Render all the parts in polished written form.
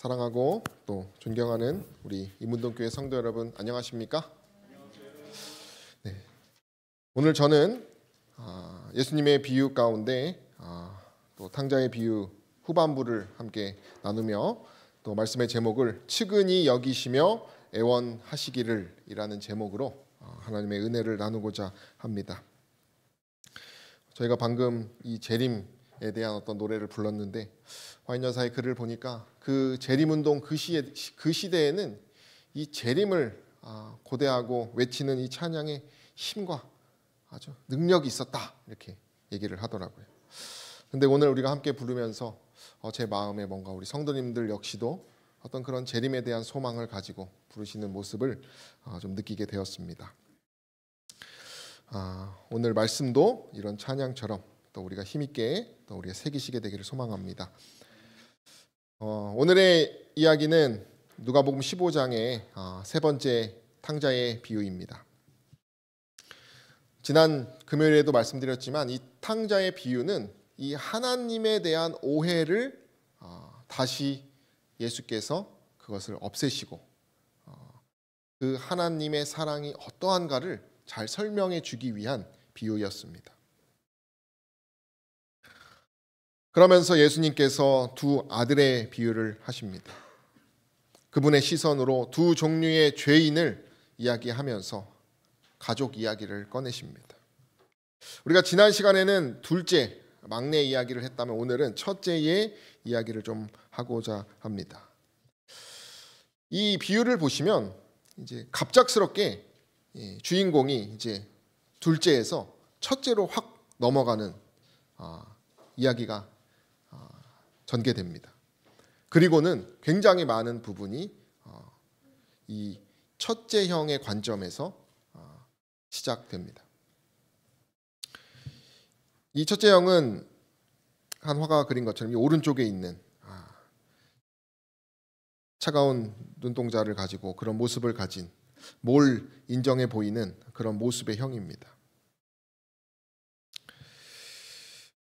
사랑하고 또 존경하는 우리 이문동교회 성도 여러분, 안녕하십니까? 네. 오늘 저는 예수님의 비유 가운데 또 탕자의 비유 후반부를 함께 나누며 또 말씀의 제목을 측은히 여기시며 애원하시기를 이라는 제목으로 하나님의 은혜를 나누고자 합니다. 저희가 방금 이 재림에 대한 어떤 노래를 불렀는데 화인 여사의 글을 보니까 그 재림운동 그 시대에는 이 재림을 고대하고 외치는 이 찬양의 힘과 아주 능력이 있었다, 이렇게 얘기를 하더라고요. 근데 오늘 우리가 함께 부르면서 제 마음에 뭔가 우리 성도님들 역시도 어떤 그런 재림에 대한 소망을 가지고 부르시는 모습을 좀 느끼게 되었습니다. 오늘 말씀도 이런 찬양처럼 또 우리가 힘있게 또 우리가 새기시게 되기를 소망합니다. 오늘의 이야기는 누가복음 15장의 세 번째 탕자의 비유입니다. 지난 금요일에도 말씀드렸지만 이 탕자의 비유는 이 하나님에 대한 오해를 다시 예수께서 그것을 없애시고 그 하나님의 사랑이 어떠한가를 잘 설명해 주기 위한 비유였습니다. 그러면서 예수님께서 두 아들의 비유를 하십니다. 그분의 시선으로 두 종류의 죄인을 이야기하면서 가족 이야기를 꺼내십니다. 우리가 지난 시간에는 둘째, 막내 이야기를 했다면 오늘은 첫째의 이야기를 좀 하고자 합니다. 이 비유를 보시면 이제 갑작스럽게 주인공이 이제 둘째에서 첫째로 확 넘어가는 이야기가 전개됩니다. 그리고는 굉장히 많은 부분이 이 첫째 형의 관점에서 시작됩니다. 이 첫째 형은 한 화가가 그린 것처럼 이 오른쪽에 있는 차가운 눈동자를 가지고 그런 모습을 가진 뭘 인정해 보이는 그런 모습의 형입니다.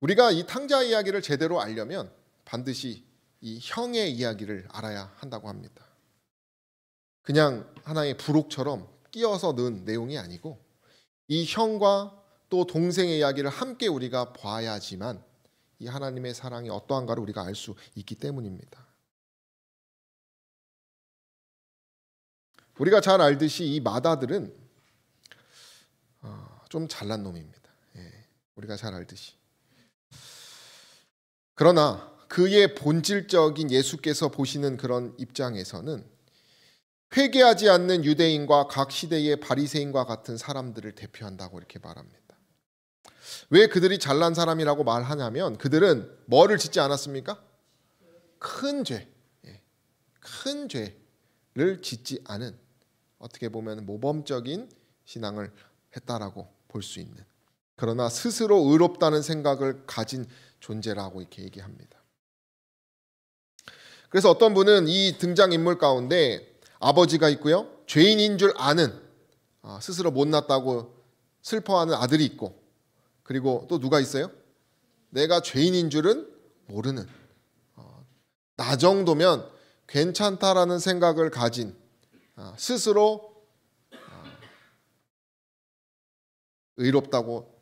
우리가 이 탕자 이야기를 제대로 알려면 반드시 이 형의 이야기를 알아야 한다고 합니다. 그냥 하나의 부록처럼 끼어서 넣은 내용이 아니고 이 형과 또 동생의 이야기를 함께 우리가 봐야지만 이 하나님의 사랑이 어떠한가를 우리가 알 수 있기 때문입니다. 우리가 잘 알듯이 이 맏아들은 좀 잘난 놈입니다. 우리가 잘 알듯이. 그러나 그의 본질적인 예수께서 보시는 그런 입장에서는 회개하지 않는 유대인과 각 시대의 바리새인과 같은 사람들을 대표한다고 이렇게 말합니다. 왜 그들이 잘난 사람이라고 말하냐면 그들은 뭐를 짓지 않았습니까? 큰 죄, 큰 죄를 짓지 않은, 어떻게 보면 모범적인 신앙을 했다라고 볼 수 있는, 그러나 스스로 의롭다는 생각을 가진 존재라고 이렇게 얘기합니다. 그래서 어떤 분은 이 등장인물 가운데 아버지가 있고요, 죄인인 줄 아는, 스스로 못났다고 슬퍼하는 아들이 있고, 그리고 또 누가 있어요? 내가 죄인인 줄은 모르는, 나 정도면 괜찮다라는 생각을 가진, 스스로 의롭다고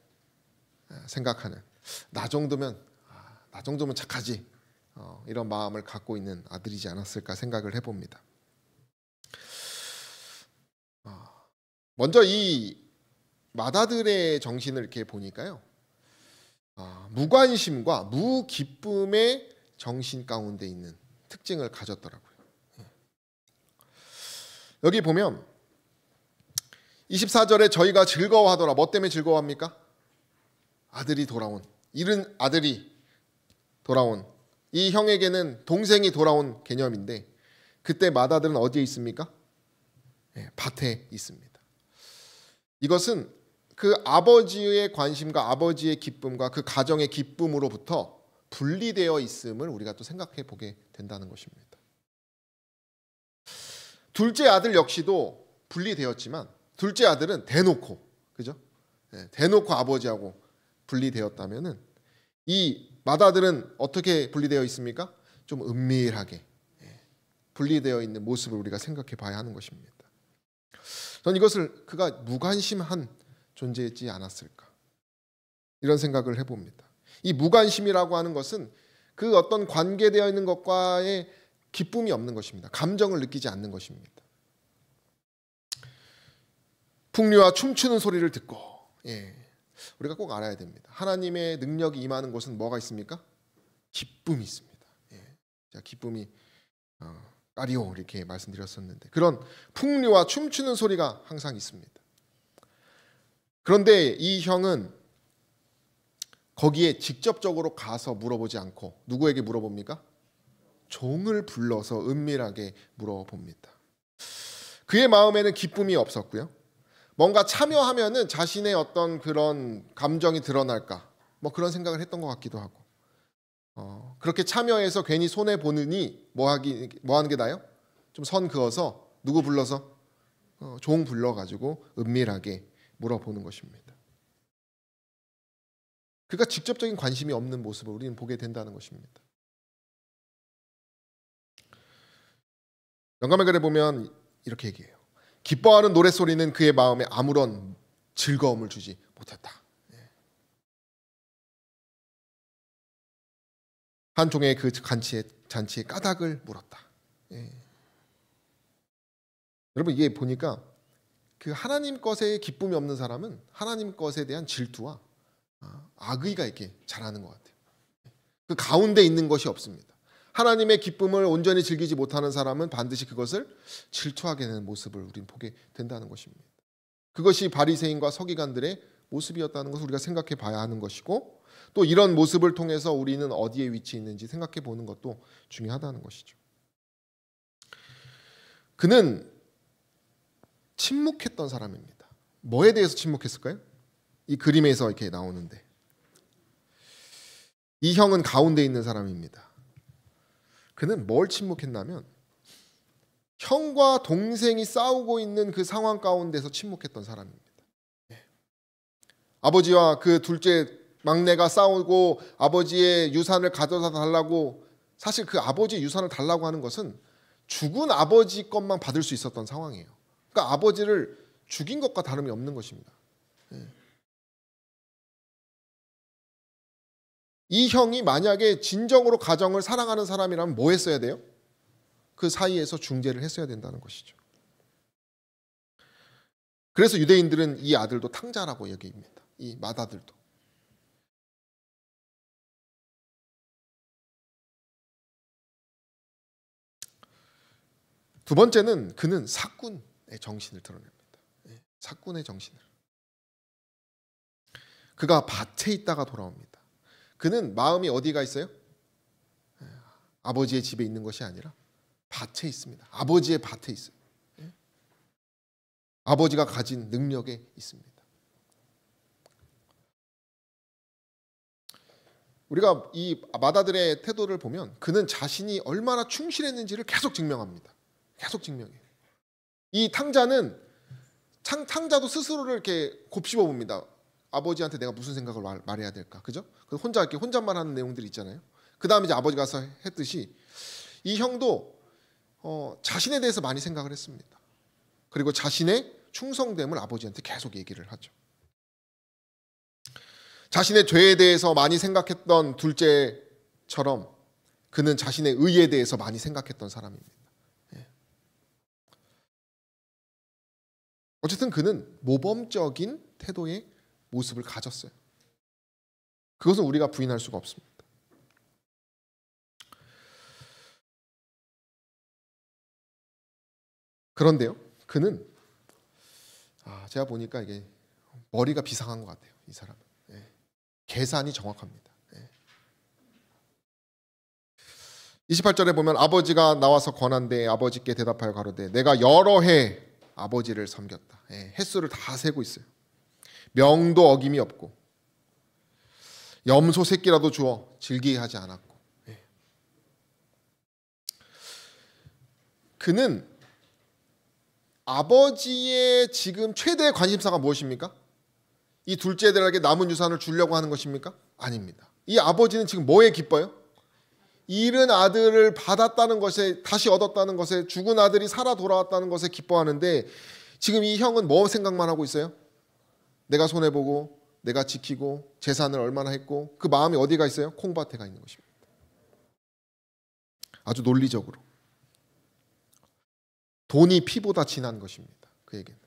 생각하는, 나 정도면 착하지, 이런 마음을 갖고 있는 아들이지 않았을까 생각을 해봅니다. 먼저 이 맏아들의 정신을 이렇게 보니까요, 무관심과 무기쁨의 정신 가운데 있는 특징을 가졌더라고요. 여기 보면 24절에 저희가 즐거워하더라. 뭐 때문에 즐거워합니까? 아들이 돌아온, 잃은 아들이 돌아온, 이 형에게는 동생이 돌아온 개념인데 그때 맏아들은 어디에 있습니까? 밭에 있습니다. 이것은 그 아버지의 관심과 아버지의 기쁨과 그 가정의 기쁨으로부터 분리되어 있음을 우리가 또 생각해 보게 된다는 것입니다. 둘째 아들 역시도 분리되었지만 둘째 아들은 대놓고, 그죠? 대놓고 아버지하고 분리되었다면은 이 맏아들은 어떻게 분리되어 있습니까? 좀 은밀하게, 분리되어 있는 모습을 우리가 생각해 봐야 하는 것입니다. 저는 이것을 그가 무관심한 존재이지 않았을까, 이런 생각을 해봅니다. 이 무관심이라고 하는 것은 그 어떤 관계되어 있는 것과의 기쁨이 없는 것입니다. 감정을 느끼지 않는 것입니다. 풍류와 춤추는 소리를 듣고, 우리가 꼭 알아야 됩니다. 하나님의 능력이 임하는 곳은 뭐가 있습니까? 기쁨이 있습니다. 자, 기쁨이 까리오 이렇게 말씀드렸었는데, 그런 풍류와 춤추는 소리가 항상 있습니다. 그런데 이 형은 거기에 직접적으로 가서 물어보지 않고 누구에게 물어봅니까? 종을 불러서 은밀하게 물어봅니다. 그의 마음에는 기쁨이 없었고요. 뭔가 참여하면은 자신의 어떤 그런 감정이 드러날까, 뭐 그런 생각을 했던 것 같기도 하고, 그렇게 참여해서 괜히 손해 보느니 뭐 하는 게 나요? 좀 선 그어서 누구 불러서 종 불러가지고 은밀하게 물어보는 것입니다. 그가 직접적인 관심이 없는 모습을 우리는 보게 된다는 것입니다. 영감의 글에 보면 이렇게 얘기해요. 기뻐하는 노랫소리는 그의 마음에 아무런 즐거움을 주지 못했다. 한 종의 그 잔치에 까닭을 물었다. 여러분, 이게 보니까 그 하나님 것에 기쁨이 없는 사람은 하나님 것에 대한 질투와 악의가 이렇게 자라는 것 같아요. 그 가운데 있는 것이 없습니다. 하나님의 기쁨을 온전히 즐기지 못하는 사람은 반드시 그것을 질투하게 되는 모습을 우리는 보게 된다는 것입니다. 그것이 바리새인과 서기관들의 모습이었다는 것을 우리가 생각해 봐야 하는 것이고, 또 이런 모습을 통해서 우리는 어디에 위치해 있는지 생각해 보는 것도 중요하다는 것이죠. 그는 침묵했던 사람입니다. 뭐에 대해서 침묵했을까요? 이 그림에서 이렇게 나오는데, 이 형은 가운데 있는 사람입니다. 그는 뭘 침묵했냐면 형과 동생이 싸우고 있는 그 상황 가운데서 침묵했던 사람입니다. 아버지와 그 둘째 막내가 싸우고 아버지의 유산을 가져다 달라고, 사실 그 아버지의 유산을 달라고 하는 것은 죽은 아버지 것만 받을 수 있었던 상황이에요. 그러니까 아버지를 죽인 것과 다름이 없는 것입니다. 이 형이 만약에 진정으로 가정을 사랑하는 사람이라면 뭐 했어야 돼요? 그 사이에서 중재를 했어야 된다는 것이죠. 그래서 유대인들은 이 아들도 탕자라고 여깁니다. 이 맏아들도. 두 번째는 그는 사꾼의 정신을 드러냅니다. 사꾼의 정신을. 그가 밭에 있다가 돌아옵니다. 그는 마음이 어디가 있어요? 아버지의 집에 있는 것이 아니라 밭에 있습니다. 아버지의 밭에 있어요. 아버지가 가진 능력에 있습니다. 우리가 이 맏아들의 태도를 보면 그는 자신이 얼마나 충실했는지를 계속 증명합니다. 계속 증명해요. 이 탕자는 탕자도 스스로를 이렇게 곱씹어 봅니다. 아버지한테 내가 무슨 생각을 말해야 될까, 그죠? 혼자 이렇게 혼잣말하는 내용들이 있잖아요. 그 다음에 이제 아버지가 가서 했듯이 이 형도 자신에 대해서 많이 생각을 했습니다. 그리고 자신의 충성됨을 아버지한테 계속 얘기를 하죠. 자신의 죄에 대해서 많이 생각했던 둘째처럼 그는 자신의 의에 대해서 많이 생각했던 사람입니다. 어쨌든 그는 모범적인 태도의 모습을 가졌어요. 그것은 우리가 부인할 수가 없습니다. 그런데요, 그는 제가 보니까 이게 머리가 비상한 것 같아요. 이 사람은 계산이 정확합니다. 28절에 보면 아버지가 나와서 권한대 아버지께 대답하여 가로되 내가 여러 해 아버지를 섬겼다. 횟수를 다 세고 있어요. 명도 어김이 없고 염소 새끼라도 주어 즐기게 하지 않았고. 그는 아버지의 지금 최대의 관심사가 무엇입니까? 이 둘째들에게 남은 유산을 주려고 하는 것입니까? 아닙니다. 이 아버지는 지금 뭐에 기뻐요? 잃은 아들을 받았다는 것에, 다시 얻었다는 것에, 죽은 아들이 살아 돌아왔다는 것에 기뻐하는데, 지금 이 형은 뭐 생각만 하고 있어요? 내가 손해보고 내가 지키고 재산을 얼마나 했고, 그 마음이 어디가 있어요? 콩밭에 가 있는 것입니다. 아주 논리적으로. 돈이 피보다 진한 것입니다. 그에게는.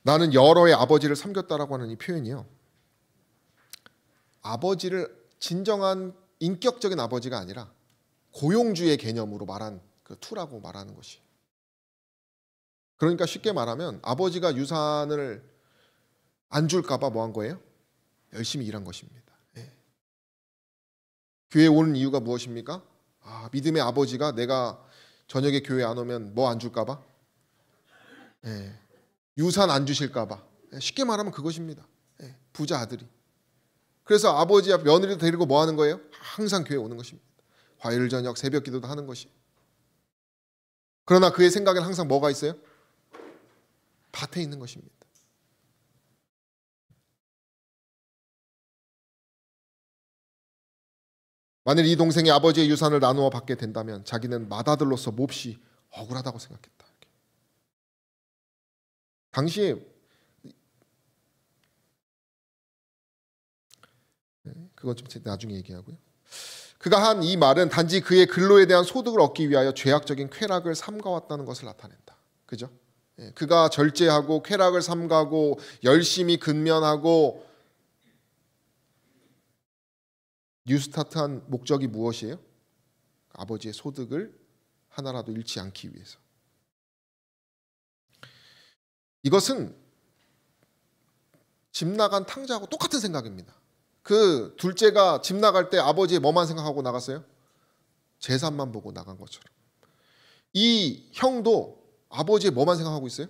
나는 여러의 아버지를 섬겼다라고 하는 이 표현이요, 아버지를 진정한 인격적인 아버지가 아니라 고용주의 개념으로 말한 그 투라고 말하는 것이. 그러니까 쉽게 말하면 아버지가 유산을 안 줄까 봐 뭐 한 거예요? 열심히 일한 것입니다. 예. 교회에 오는 이유가 무엇입니까? 믿음의 아버지가 내가 저녁에 교회 안 오면 뭐 안 줄까 봐? 예. 유산 안 주실까 봐. 예. 쉽게 말하면 그것입니다. 예. 부자 아들이. 그래서 아버지 앞 며느리도 데리고 뭐 하는 거예요? 항상 교회에 오는 것입니다. 화요일 저녁 새벽 기도도 하는 것이. 그러나 그의 생각에는 항상 뭐가 있어요? 밭에 있는 것입니다. 만일 이 동생이 아버지의 유산을 나누어 받게 된다면 자기는 맏아들로서 몹시 억울하다고 생각했다. 당시에 그건 좀 나중에 얘기하고요. 그가 한 이 말은 단지 그의 근로에 대한 소득을 얻기 위하여 죄악적인 쾌락을 삼가왔다는 것을 나타낸다. 그죠? 그가 절제하고 쾌락을 삼가고 열심히 근면하고 뉴스타트한 목적이 무엇이에요? 아버지의 소득을 하나라도 잃지 않기 위해서. 이것은 집 나간 탕자하고 똑같은 생각입니다. 그 둘째가 집 나갈 때 아버지의 뭐만 생각하고 나갔어요? 재산만 보고 나간 것처럼. 이 형도 아버지의 뭐만 생각하고 있어요?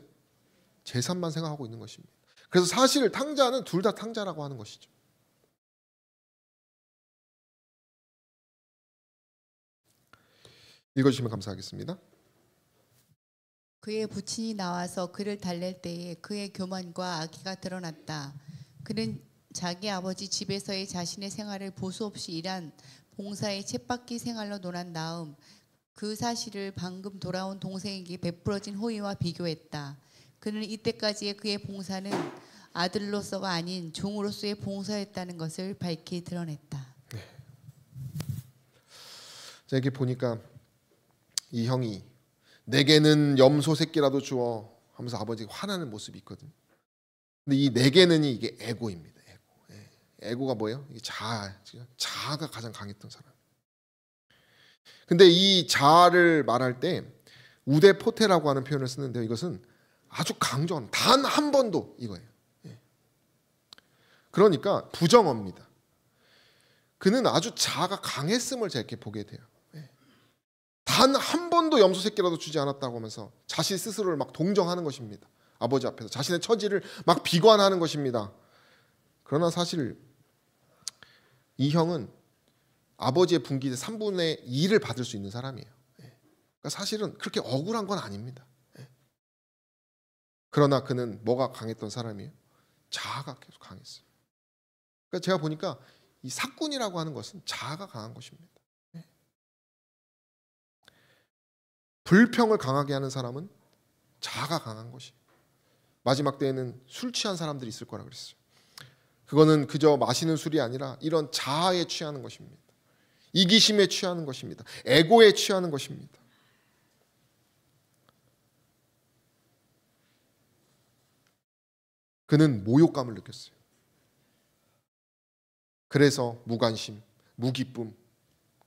재산만 생각하고 있는 것입니다. 그래서 사실 탕자는 둘 다 탕자라고 하는 것이죠. 읽어주시면 감사하겠습니다. 그의 부친이 나와서 그를 달랠 때에 그의 교만과 악의가 드러났다. 그는 자기 아버지 집에서의 자신의 생활을 보수 없이 일한 봉사의 쳇바퀴 생활로 논한 다음 그 사실을 방금 돌아온 동생에게 베풀어진 호의와 비교했다. 그는 이때까지의 그의 봉사는 아들로서가 아닌 종으로서의 봉사였다는 것을 밝히 드러냈다. 자, 이렇게 보니까 이 형이 내게는 염소 새끼라도 주어 하면서 아버지가 화나는 모습이 있거든요. 근데 이 내게는이 이게 에고입니다. 에고가 뭐예요? 이게 자아가 가장 강했던 사람. 근데 이 자아를 말할 때 우데포테라고 하는 표현을 쓰는데요. 이것은 아주 강조한, 단 한 번도 이거예요. 그러니까 부정어입니다. 그는 아주 자아가 강했음을 제가 이렇게 보게 돼요. 단 한 번도 염소 새끼라도 주지 않았다고 하면서 자신 스스로를 막 동정하는 것입니다. 아버지 앞에서 자신의 처지를 막 비관하는 것입니다. 그러나 사실 이 형은 아버지의 분기의 3분의 2를 받을 수 있는 사람이에요. 그러니까 사실은 그렇게 억울한 건 아닙니다. 그러나 그는 뭐가 강했던 사람이에요? 자아가 계속 강했어요. 그러니까 제가 보니까 이 사꾼이라고 하는 것은 자아가 강한 것입니다. 불평을 강하게 하는 사람은 자아가 강한 것이. 마지막 때에는 술 취한 사람들이 있을 거라 그랬어요. 그거는 그저 마시는 술이 아니라 이런 자아에 취하는 것입니다. 이기심에 취하는 것입니다. 에고에 취하는 것입니다. 그는 모욕감을 느꼈어요. 그래서 무관심, 무기쁨,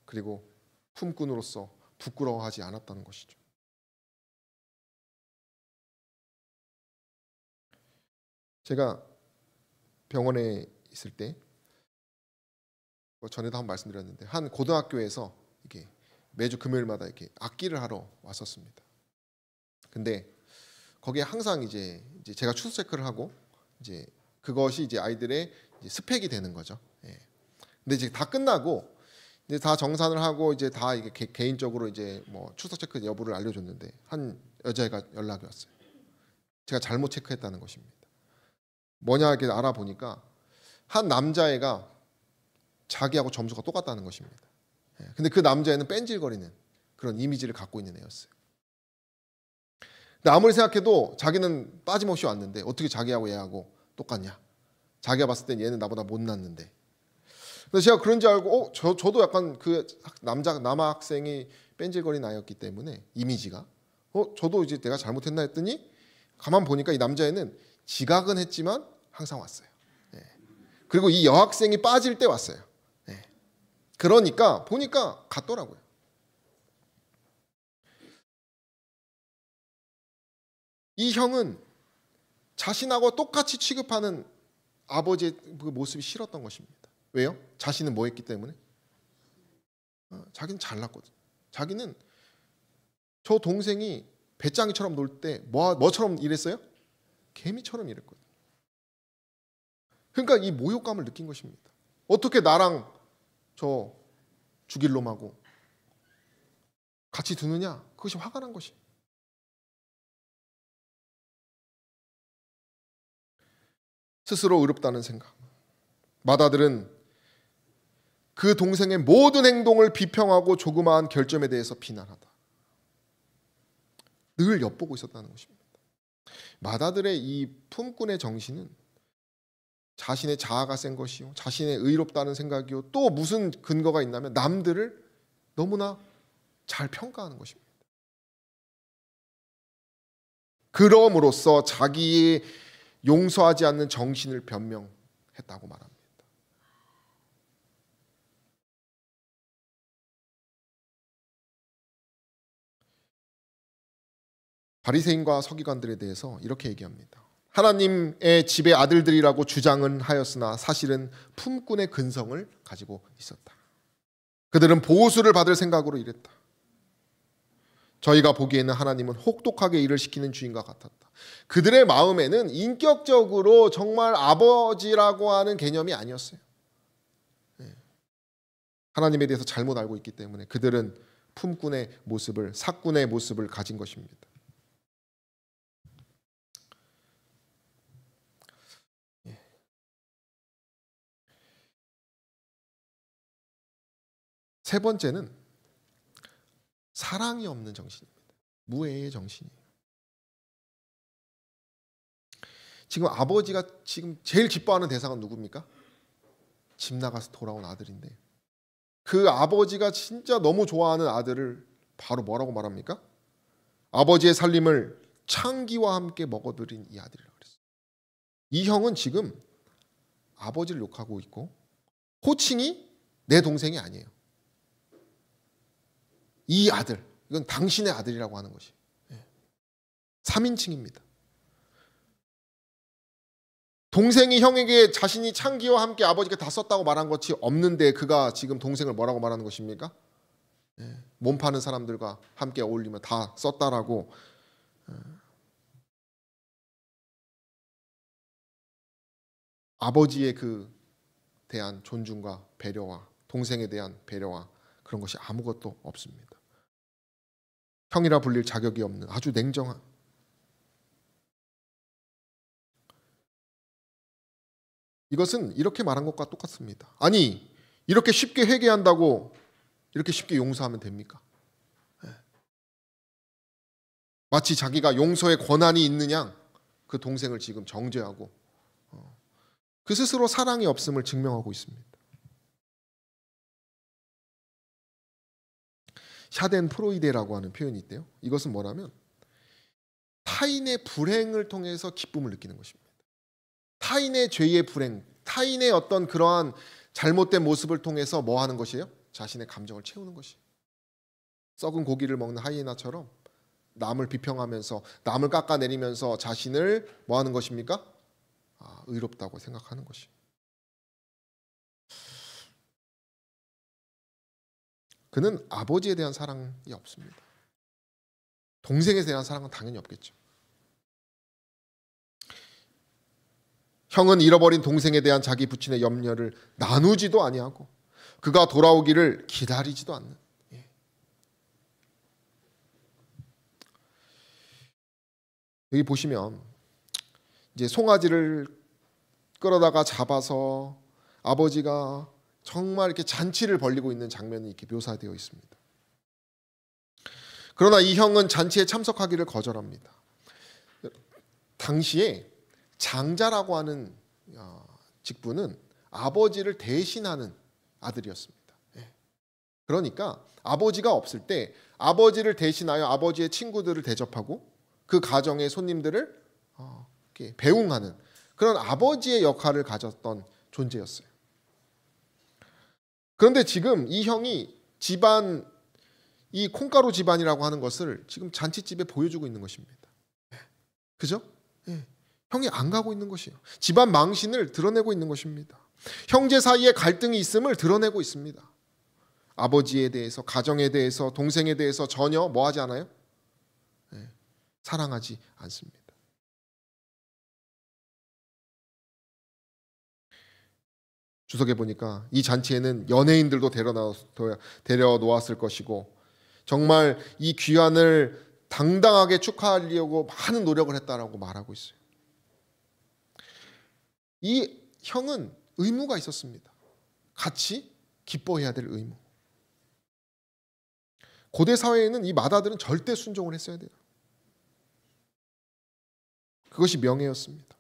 그리고 품꾼으로서 부끄러워하지 않았다는 것이죠. 제가 병원에 있을 때 전에도 한번 말씀드렸는데 한 고등학교에서 이게 매주 금요일마다 이렇게 악기를 하러 왔었습니다. 근데 거기에 항상 이제 제가 추수 체크를 하고 이제 그것이 이제 아이들의 이제 스펙이 되는 거죠. 근데 이제 다 끝나고 이제 다 정산을 하고 이제 다 이게 개인적으로 이제 뭐 추석 체크 여부를 알려줬는데 한 여자애가 연락이 왔어요. 제가 잘못 체크했다는 것입니다. 뭐냐 이렇게 알아보니까 한 남자애가 자기하고 점수가 똑같다는 것입니다. 근데 그 남자애는 뺀질거리는 그런 이미지를 갖고 있는 애였어요. 근데 아무리 생각해도 자기는 빠짐없이 왔는데 어떻게 자기하고 얘하고 똑같냐? 자기가 봤을 땐 얘는 나보다 못났는데. 그래서 제가 그런 줄 알고 저도 약간 그 남학생이 뺀질거리는 아이였기 때문에 이미지가 저도 이제 내가 잘못했나 했더니 가만 보니까 이 남자애는 지각은 했지만 항상 왔어요. 그리고 이 여학생이 빠질 때 왔어요. 그러니까 보니까 같더라고요. 이 형은 자신하고 똑같이 취급하는 아버지의 그 모습이 싫었던 것입니다. 왜요? 자신은 뭐 했기 때문에? 자기는 잘났거든. 자기는 저 동생이 배짱이처럼 놀 때 뭐처럼 일했어요? 개미처럼 일했거든. 그러니까 이 모욕감을 느낀 것입니다. 어떻게 나랑 저 죽일 놈하고 같이 두느냐? 그것이 화가 난 것이. 스스로 의롭다는 생각. 맏아들은 그 동생의 모든 행동을 비평하고 조그마한 결점에 대해서 비난하다. 늘 엿보고 있었다는 것입니다. 맏아들의 이 품꾼의 정신은 자신의 자아가 센 것이요, 자신의 의롭다는 생각이요, 또 무슨 근거가 있냐면 남들을 너무나 잘 평가하는 것입니다. 그럼으로써 자기의 용서하지 않는 정신을 변명했다고 말합니다. 바리새인과 서기관들에 대해서 이렇게 얘기합니다. 하나님의 집의 아들들이라고 주장은 하였으나 사실은 품꾼의 근성을 가지고 있었다. 그들은 보수를 받을 생각으로 일했다. 저희가 보기에는 하나님은 혹독하게 일을 시키는 주인과 같았다. 그들의 마음에는 인격적으로 정말 아버지라고 하는 개념이 아니었어요. 하나님에 대해서 잘못 알고 있기 때문에 그들은 품꾼의 모습을, 사꾼의 모습을 가진 것입니다. 세 번째는 사랑이 없는 정신입니다. 무애의 정신이에요. 지금 아버지가 지금 제일 기뻐하는 대상은 누굽니까? 집 나가서 돌아온 아들인데 그 아버지가 진짜 너무 좋아하는 아들을 바로 뭐라고 말합니까? 아버지의 살림을 창기와 함께 먹어들인 이 아들이라고 그랬어요. 이 형은 지금 아버지를 욕하고 있고 호칭이 내 동생이 아니에요. 이 아들, 이건 당신의 아들이라고 하는 것이 3인칭입니다. 동생이 형에게 자신이 창기와 함께 아버지가 다 썼다고 말한 것이 없는데 그가 지금 동생을 뭐라고 말하는 것입니까? 몸 파는 사람들과 함께 어울리면 다 썼다라고. 아버지의 그 대한 존중과 배려와 동생에 대한 배려와 그런 것이 아무것도 없습니다. 형이라 불릴 자격이 없는 아주 냉정한. 이것은 이렇게 말한 것과 똑같습니다. 아니 이렇게 쉽게 회개한다고 이렇게 쉽게 용서하면 됩니까? 마치 자기가 용서의 권한이 있는 양 그 동생을 지금 정죄하고 그 스스로 사랑이 없음을 증명하고 있습니다. 샤덴프로이데라고 하는 표현이 있대요. 이것은 뭐냐면 타인의 불행을 통해서 기쁨을 느끼는 것입니다. 타인의 죄의 불행, 타인의 어떤 그러한 잘못된 모습을 통해서 뭐 하는 것이에요? 자신의 감정을 채우는 것이. 썩은 고기를 먹는 하이에나처럼 남을 비평하면서 남을 깎아내리면서 자신을 뭐 하는 것입니까? 의롭다고 생각하는 것이. 그는 아버지에 대한 사랑이 없습니다. 동생에 대한 사랑은 당연히 없겠죠. 형은 잃어버린 동생에 대한 자기 부친의 염려를 나누지도 아니하고 그가 돌아오기를 기다리지도 않는. 여기 보시면 이제 송아지를 끌어다가 잡아서 아버지가 정말 이렇게 잔치를 벌이고 있는 장면이 이렇게 묘사되어 있습니다. 그러나 이 형은 잔치에 참석하기를 거절합니다. 당시에 장자라고 하는 직분은 아버지를 대신하는 아들이었습니다. 그러니까 아버지가 없을 때 아버지를 대신하여 아버지의 친구들을 대접하고 그 가정의 손님들을 배웅하는 그런 아버지의 역할을 가졌던 존재였어요. 그런데 지금 이 형이 집안, 이 콩가루 집안이라고 하는 것을 지금 잔치집에 보여주고 있는 것입니다. 그죠? 형이 안 가고 있는 것이에요. 집안 망신을 드러내고 있는 것입니다. 형제 사이에 갈등이 있음을 드러내고 있습니다. 아버지에 대해서, 가정에 대해서, 동생에 대해서 전혀 뭐 하지 않아요? 사랑하지 않습니다. 주석에 보니까 이 잔치에는 연예인들도 데려 놓았을 것이고 정말 이 귀환을 당당하게 축하하려고 많은 노력을 했다라고 말하고 있어요. 이 형은 의무가 있었습니다. 같이 기뻐해야 될 의무. 고대 사회에는 이 맏아들은 절대 순종을 했어야 돼요. 그것이 명예였습니다.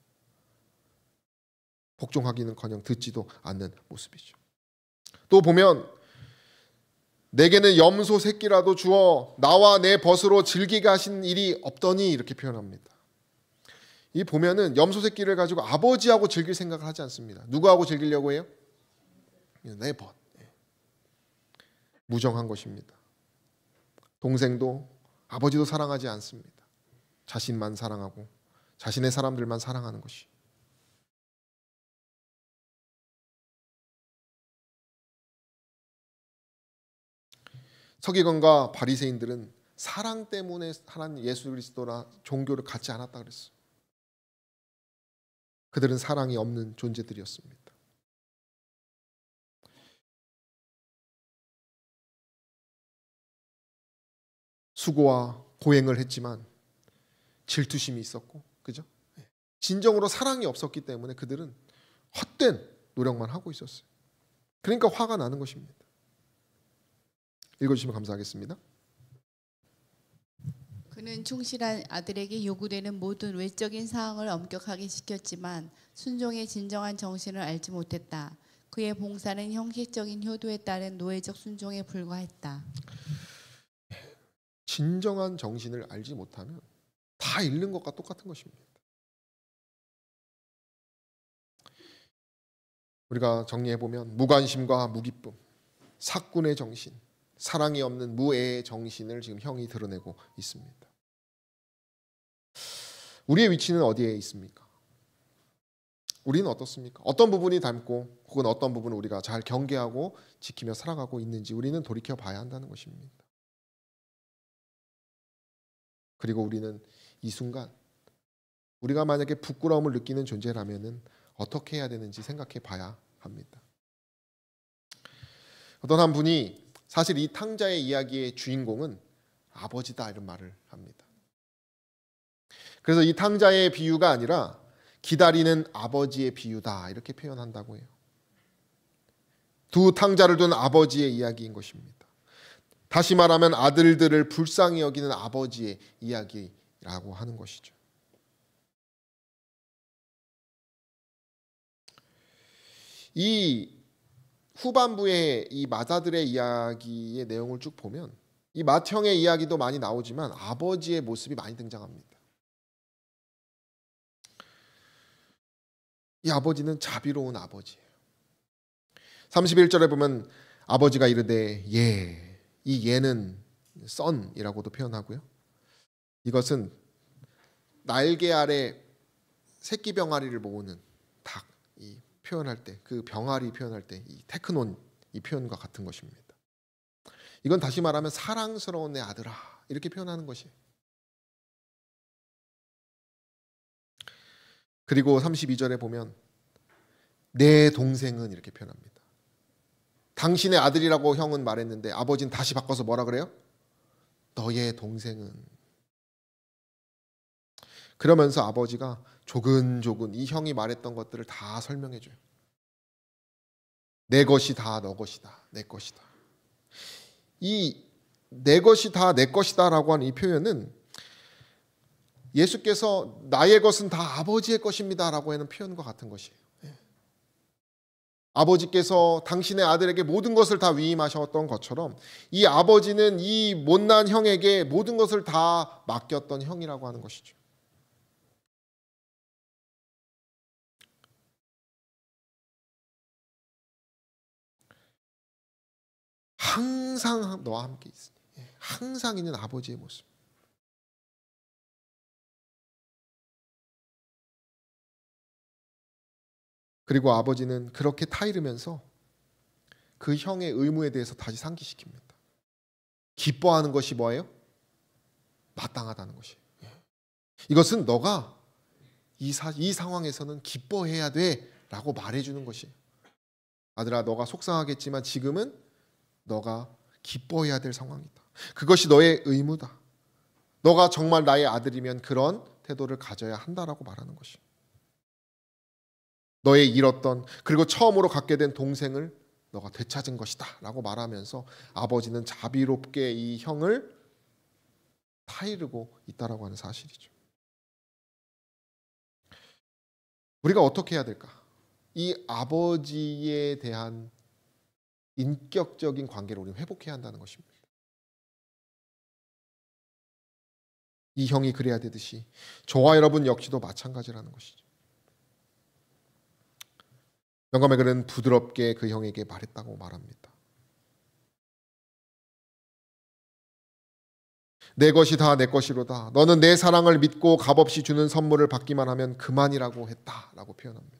복종하기는커녕 듣지도 않는 모습이죠. 또 보면 내게는 염소 새끼라도 주어 나와 내 벗으로 즐기게 하신 일이 없더니 이렇게 표현합니다. 이 보면은 염소 새끼를 가지고 아버지하고 즐길 생각을 하지 않습니다. 누구하고 즐기려고 해요? 내 벗. 무정한 것입니다. 동생도 아버지도 사랑하지 않습니다. 자신만 사랑하고 자신의 사람들만 사랑하는 것이. 서기관과 바리새인들은 사랑 때문에 하나님 예수 그리스도나 종교를 갖지 않았다 그랬어요. 그들은 사랑이 없는 존재들이었습니다. 수고와 고행을 했지만 질투심이 있었고, 그죠? 진정으로 사랑이 없었기 때문에 그들은 헛된 노력만 하고 있었어요. 그러니까 화가 나는 것입니다. 읽어주시면 감사하겠습니다. 그는 충실한 아들에게 요구되는 모든 외적인 사항을 엄격하게 지켰지만 순종의 진정한 정신을 알지 못했다. 그의 봉사는 형식적인 효도에 따른 노예적 순종에 불과했다. 진정한 정신을 알지 못하면 다 잃는 것과 똑같은 것입니다. 우리가 정리해보면 무관심과 무기쁨, 사꾼의 정신, 사랑이 없는 무애의 정신을 지금 형이 드러내고 있습니다. 우리의 위치는 어디에 있습니까? 우리는 어떻습니까? 어떤 부분이 닮고 혹은 어떤 부분을 우리가 잘 경계하고 지키며 살아가고 있는지 우리는 돌이켜 봐야 한다는 것입니다. 그리고 우리는 이 순간 우리가 만약에 부끄러움을 느끼는 존재라면 어떻게 해야 되는지 생각해 봐야 합니다. 어떤 한 분이 사실 이 탕자의 이야기의 주인공은 아버지다 이런 말을 합니다. 그래서 이 탕자의 비유가 아니라 기다리는 아버지의 비유다 이렇게 표현한다고 해요. 두 탕자를 둔 아버지의 이야기인 것입니다. 다시 말하면 아들들을 불쌍히 여기는 아버지의 이야기라고 하는 것이죠. 이 후반부의 이 맏아들의 이야기의 내용을 쭉 보면 이 맏형의 이야기도 많이 나오지만 아버지의 모습이 많이 등장합니다. 이 아버지는 자비로운 아버지예요. 31절에 보면 아버지가 이르되 예, 이 예는 son이라고도 표현하고요. 이것은 날개 아래 새끼 병아리를 모으는 닭, 이 표현할 때, 그 병아리 표현할 때 이 테크논 이 표현과 같은 것입니다. 이건 다시 말하면 사랑스러운 내 아들아 이렇게 표현하는 것이에요. 그리고 32절에 보면 내 동생은 이렇게 표현합니다. 당신의 아들이라고 형은 말했는데 아버지는 다시 바꿔서 뭐라 그래요? 너의 동생은. 그러면서 아버지가 조근조근 이 형이 말했던 것들을 다 설명해줘요. 내 것이 다 너 것이다. 내 것이다. 이 내 것이 다 내 것이다 라고 하는 이 표현은 예수께서 나의 것은 다 아버지의 것입니다 라고 하는 표현과 같은 것이에요. 아버지께서 당신의 아들에게 모든 것을 다 위임하셨던 것처럼 이 아버지는 이 못난 형에게 모든 것을 다 맡겼던 형이라고 하는 것이죠. 항상 너와 함께 있으니, 항상 있는 아버지의 모습. 그리고 아버지는 그렇게 타이르면서 그 형의 의무에 대해서 다시 상기시킵니다. 기뻐하는 것이 뭐예요? 마땅하다는 것이에요. 이것은 너가 이 상황에서는 기뻐해야 돼 라고 말해주는 것이에요. 아들아, 너가 속상하겠지만 지금은 너가 기뻐해야 될 상황이다. 그것이 너의 의무다. 너가 정말 나의 아들이면 그런 태도를 가져야 한다라고 말하는 것이에요. 너의 잃었던 그리고 처음으로 갖게 된 동생을 너가 되찾은 것이다 라고 말하면서 아버지는 자비롭게 이 형을 타이르고 있다라고 하는 사실이죠. 우리가 어떻게 해야 될까? 이 아버지에 대한 인격적인 관계를 우리는 회복해야 한다는 것입니다. 이 형이 그래야 되듯이 저와 여러분 역시도 마찬가지라는 것이죠. 영감의 글은 부드럽게 그 형에게 말했다고 말합니다. 내 것이 다 내 것이로다. 너는 내 사랑을 믿고 값없이 주는 선물을 받기만 하면 그만이라고 했다라고 표현합니다.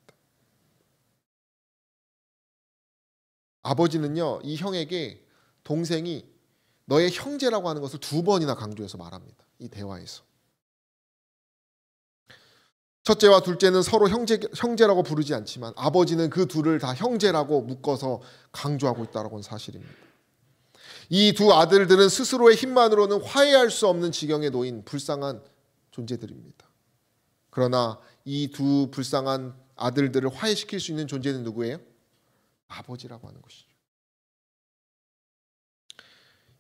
아버지는요, 이 형에게 동생이 너의 형제라고 하는 것을 2번이나 강조해서 말합니다. 이 대화에서. 첫째와 둘째는 서로 형제라고 부르지 않지만 아버지는 그 둘을 다 형제라고 묶어서 강조하고 있다는 사실입니다. 이 두 아들들은 스스로의 힘만으로는 화해할 수 없는 지경에 놓인 불쌍한 존재들입니다. 그러나 이 두 불쌍한 아들들을 화해시킬 수 있는 존재는 누구예요? 아버지라고 하는 것이죠.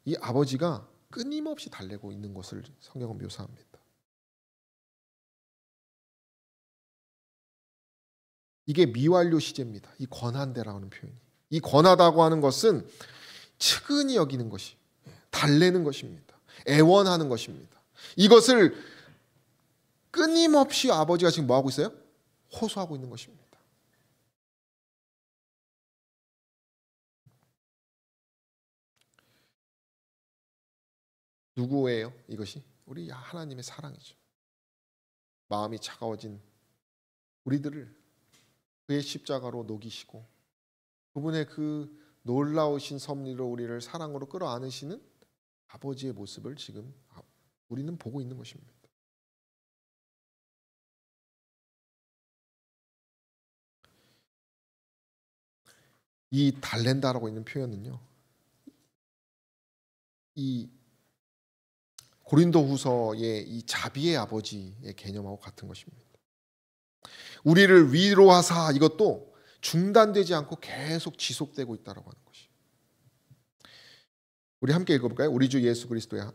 이 아버지가 끊임없이 달래고 있는 것을 성경은 묘사합니다. 이게 미완료 시제입니다. 이 권한대라는 표현이. 이 권하다고 하는 것은 측은히 여기는 것이, 달래는 것입니다. 애원하는 것입니다. 이것을 끊임없이 아버지가 지금 뭐하고 있어요? 호소하고 있는 것입니다. 누구예요? 이것이? 우리 하나님의 사랑이죠. 마음이 차가워진 우리들을 그의 십자가로 녹이시고 그분의 그 놀라우신 섭리로 우리를 사랑으로 끌어안으시는 아버지의 모습을 지금 우리는 보고 있는 것입니다. 이 달랜다라고 있는 표현은요, 이 고린도후서의 이 자비의 아버지의 개념하고 같은 것입니다. 우리를 위로하사 이것도 중단되지 않고 계속 지속되고 있다라고 하는 것이. 우리 함께 읽어볼까요? 우리 주 예수 그리스도의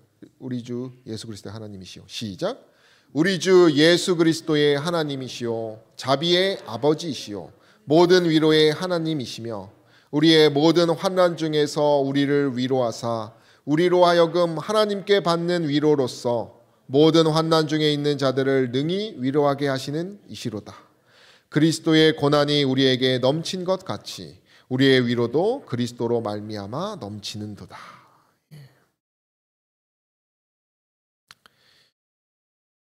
하나님이시오. 시작. 우리 주 예수 그리스도의 하나님이시오. 자비의 아버지이시오. 모든 위로의 하나님이시며 우리의 모든 환난 중에서 우리를 위로하사 우리로 하여금 하나님께 받는 위로로서 모든 환난 중에 있는 자들을 능히 위로하게 하시는 이시로다. 그리스도의 고난이 우리에게 넘친 것 같이 우리의 위로도 그리스도로 말미암아 넘치는도다.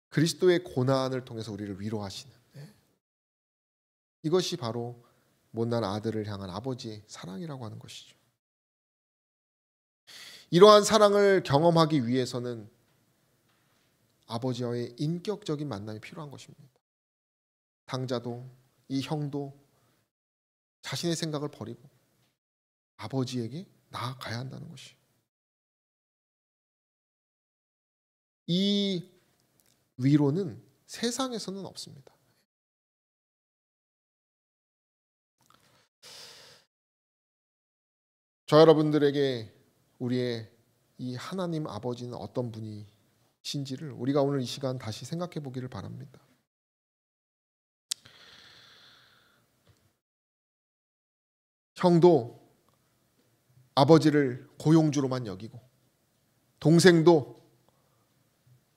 그리스도의 고난을 통해서 우리를 위로하시는, 이것이 바로 못난 아들을 향한 아버지의 사랑이라고 하는 것이죠. 이러한 사랑을 경험하기 위해서는 아버지와의 인격적인 만남이 필요한 것입니다. 당자도 이 형도 자신의 생각을 버리고 아버지에게 나아가야 한다는 것이. 이 위로는 세상에서는 없습니다. 저 여러분들에게 우리의 이 하나님 아버지는 어떤 분이신지를 우리가 오늘 이 시간 다시 생각해 보기를 바랍니다. 형도 아버지를 고용주로만 여기고 동생도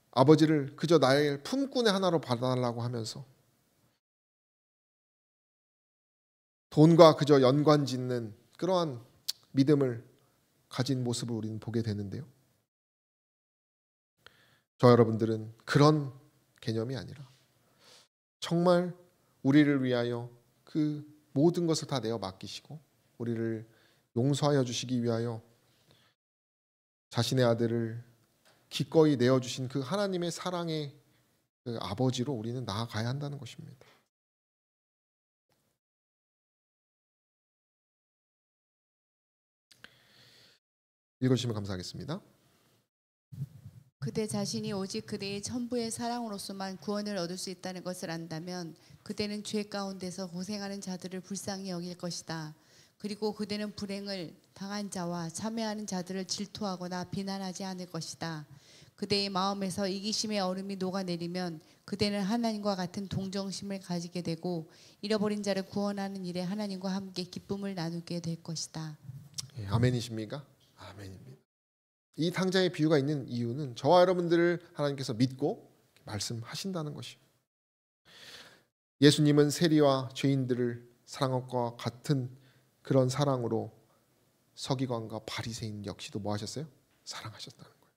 아버지를 그저 나의 품꾼의 하나로 봐달라고 하면서 돈과 그저 연관 짓는 그러한 믿음을 가진 모습을 우리는 보게 되는데요. 저 여러분들은 그런 개념이 아니라 정말 우리를 위하여 그 모든 것을 다 내어 맡기시고 우리를 용서하여 주시기 위하여 자신의 아들을 기꺼이 내어주신 그 하나님의 사랑의 그 아버지로 우리는 나아가야 한다는 것입니다. 읽어주시면 감사하겠습니다. 그대 자신이 오직 그대의 천부의 사랑으로서만 구원을 얻을 수 있다는 것을 안다면 그대는 죄 가운데서 고생하는 자들을 불쌍히 여길 것이다. 그리고 그대는 불행을 당한 자와 참회하는 자들을 질투하거나 비난하지 않을 것이다. 그대의 마음에서 이기심의 얼음이 녹아내리면 그대는 하나님과 같은 동정심을 가지게 되고 잃어버린 자를 구원하는 일에 하나님과 함께 기쁨을 나누게 될 것이다. 아멘이십니까? 아멘입니다. 이 탕자의 비유가 있는 이유는 저와 여러분들을 하나님께서 믿고 말씀하신다는 것입니다. 예수님은 세리와 죄인들을 사랑한 것과 같은 그런 사랑으로 서기관과 바리새인 역시도 뭐 하셨어요? 사랑하셨다는 거예요.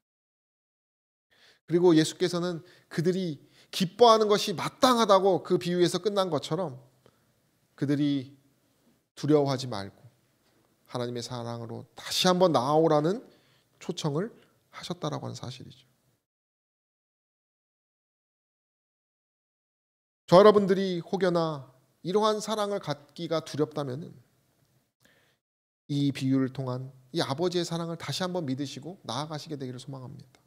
그리고 예수께서는 그들이 기뻐하는 것이 마땅하다고 그 비유에서 끝난 것처럼 그들이 두려워하지 말고 하나님의 사랑으로 다시 한번 나아오라는 초청을 하셨다라고 하는 사실이죠. 저 여러분들이 혹여나 이러한 사랑을 갖기가 두렵다면은 이 비유를 통한 이 아버지의 사랑을 다시 한번 믿으시고 나아가시게 되기를 소망합니다.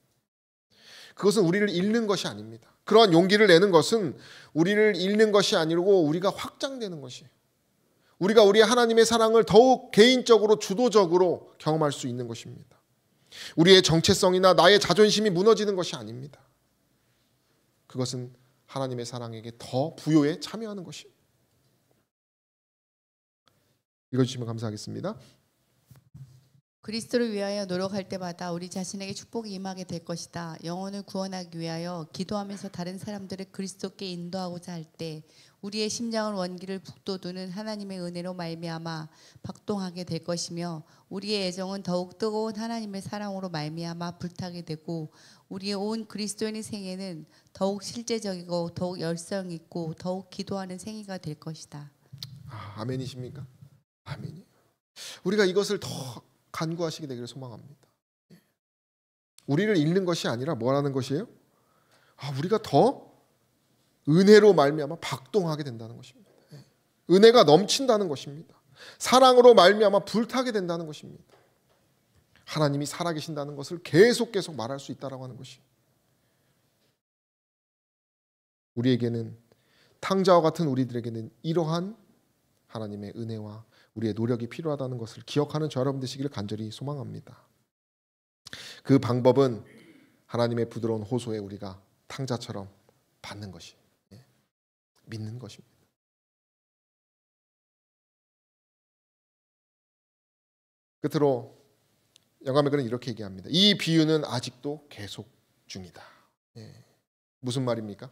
그것은 우리를 잃는 것이 아닙니다. 그러한 용기를 내는 것은 우리를 잃는 것이 아니고 우리가 확장되는 것이에요. 우리가 우리 하나님의 사랑을 더욱 개인적으로 주도적으로 경험할 수 있는 것입니다. 우리의 정체성이나 나의 자존심이 무너지는 것이 아닙니다. 그것은 하나님의 사랑에게 더 부요에 참여하는 것입니다. 읽어주시면 감사하겠습니다. 그리스도를 위하여 노력할 때마다 우리 자신에게 축복이 임하게 될 것이다. 영혼을 구원하기 위하여 기도하면서 다른 사람들을 그리스도께 인도하고자 할 때 우리의 심장을 원기를 북돋우는 하나님의 은혜로 말미암아 박동하게 될 것이며 우리의 애정은 더욱 뜨거운 하나님의 사랑으로 말미암아 불타게 되고 우리의 온 그리스도인의 생애는 더욱 실제적이고 더욱 열성 있고 더욱 기도하는 생애가 될 것이다. 아멘이십니까? 아멘이요. 우리가 이것을 더 간구하시게 되기를 소망합니다. 우리를 잃는 것이 아니라 뭐라는 것이에요? 우리가 더 은혜로 말미암아 박동하게 된다는 것입니다. 은혜가 넘친다는 것입니다. 사랑으로 말미암아 불타게 된다는 것입니다. 하나님이 살아계신다는 것을 계속 말할 수 있다라고 하는 것이 우리에게는 탕자와 같은 우리들에게는 이러한 하나님의 은혜와 우리의 노력이 필요하다는 것을 기억하는 저 여러분 되시기를 간절히 소망합니다. 그 방법은 하나님의 부드러운 호소에 우리가 탕자처럼 받는 것이 믿는 것입니다. 끝으로 영감의 글은 이렇게 얘기합니다. 이 비유는 아직도 계속 중이다. 무슨 말입니까?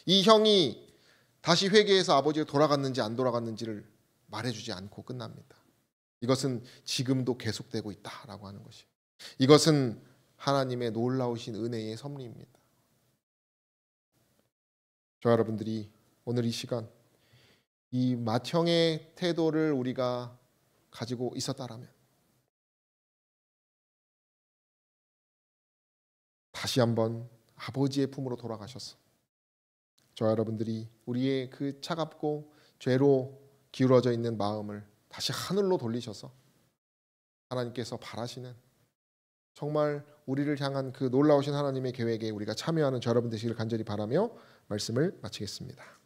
이 형이 다시 회개해서 아버지가 돌아갔는지 안 돌아갔는지를 말해주지 않고 끝납니다. 이것은 지금도 계속되고 있다라고 하는 것이. 이것은 하나님의 놀라우신 은혜의 섭리입니다. 저 여러분들이 오늘 이 시간 이 맏형의 태도를 우리가 가지고 있었다라면 다시 한번 아버지의 품으로 돌아가셔서 저 여러분들이 우리의 그 차갑고 죄로 기울어져 있는 마음을 다시 하늘로 돌리셔서 하나님께서 바라시는 정말 우리를 향한 그 놀라우신 하나님의 계획에 우리가 참여하는 저 여러분 되시기를 간절히 바라며 말씀을 마치겠습니다.